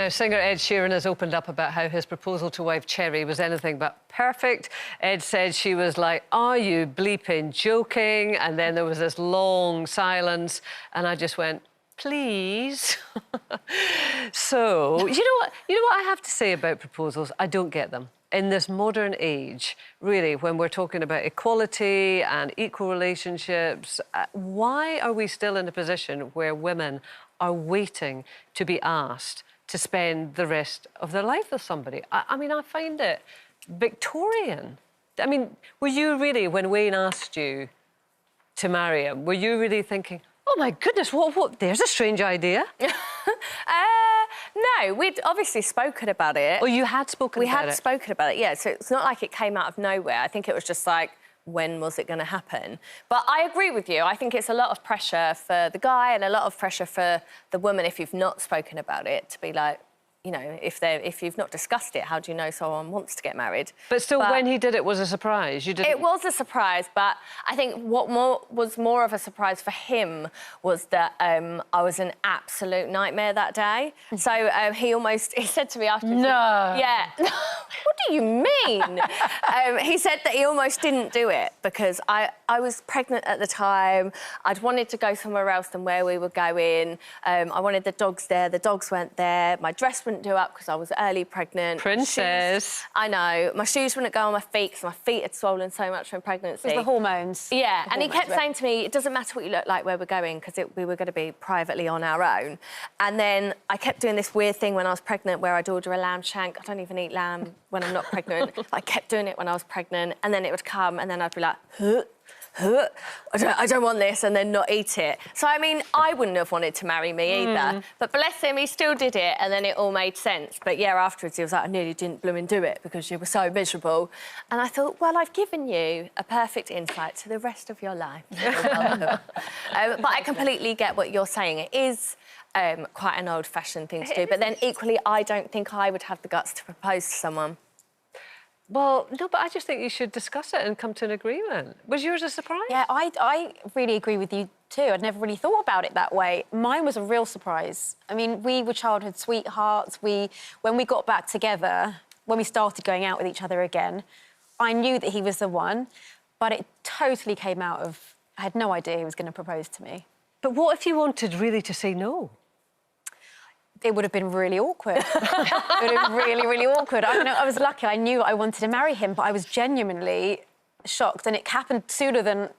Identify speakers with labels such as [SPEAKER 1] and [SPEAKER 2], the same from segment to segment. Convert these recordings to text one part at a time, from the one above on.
[SPEAKER 1] Now, singer Ed Sheeran has opened up about how his proposal to wife Cherry was anything but perfect. Ed said she was like, "Are you bleeping joking?" And then there was this long silence, and I just went, "Please." So, you know what I have to say about proposals? I don't get them. In this modern age, really, when we're talking about equality and equal relationships, why are we still in a position where women are waiting to be asked to spend the rest of their life with somebody? I mean, I find it Victorian. I mean, were you really, when Wayne asked you to marry him, were you really thinking, "Oh, my goodness, what, there's a strange idea"?
[SPEAKER 2] No, we'd obviously spoken about it.
[SPEAKER 1] Oh, you had spoken about it?
[SPEAKER 2] We had spoken about it, yeah. So it's not like it came out of nowhere. I think it was just like, when was it going to happen? But I agree with you. I think it's a lot of pressure for the guy and a lot of pressure for the woman if you've not spoken about it, to be like, you know, if you've not discussed it, how do you know someone wants to get married?
[SPEAKER 1] But still, when he did it was a surprise. You didn't...
[SPEAKER 2] It was a surprise, but I think what was more of a surprise for him was that I was an absolute nightmare that day. So he said to me after...
[SPEAKER 1] No.
[SPEAKER 2] Yeah. What do you mean? He said that he almost didn't do it because I was pregnant at the time. I'd wanted to go somewhere else than where we were going. I wanted the dogs there. The dogs weren't there. My dress wouldn't do up because I was early pregnant.
[SPEAKER 1] Princess.
[SPEAKER 2] I know. My shoes wouldn't go on my feet because my feet had swollen so much from pregnancy.
[SPEAKER 3] It was the hormones.
[SPEAKER 2] Yeah, and he kept saying to me, "It doesn't matter what you look like where we're going," because we were going to be privately on our own. And then I kept doing this weird thing when I was pregnant where I'd order a lamb shank. I don't even eat lamb when I'm not pregnant. I kept doing it when I was pregnant, and then it would come, and then I'd be like, "Huh? Huh? I don't want this," and then not eat it. So, I mean, I wouldn't have wanted to marry me either. But bless him, he still did it, and then it all made sense. But, yeah, afterwards he was like, "I nearly didn't blooming do it because you were so miserable." And I thought, well, I've given you a perfect insight to the rest of your life. But I completely get what you're saying. It is quite an old-fashioned thing to do. But then, equally, I don't think I would have the guts to propose to someone.
[SPEAKER 1] Well, no, but I just think you should discuss it and come to an agreement. Was yours a surprise?
[SPEAKER 3] Yeah, I really agree with you too. I'd never really thought about it that way. Mine was a real surprise. I mean, we were childhood sweethearts. When we got back together, when we started going out with each other again, I knew that he was the one, but it totally came out of... I had no idea he was going to propose to me.
[SPEAKER 1] But what if you wanted really to say no?
[SPEAKER 3] It would have been really awkward. It would have been really, really awkward. I was lucky. I knew I wanted to marry him, but I was genuinely shocked. And it happened sooner than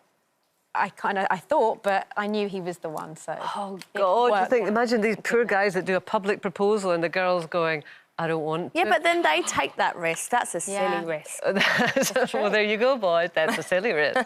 [SPEAKER 3] I thought, but I knew he was the one, so...
[SPEAKER 1] Oh, God, imagine these poor guys that do a public proposal and the girl's going, "I don't want to."
[SPEAKER 2] Yeah, but then they take that risk. That's a silly risk.
[SPEAKER 1] Well, there you go, boys. That's a silly risk.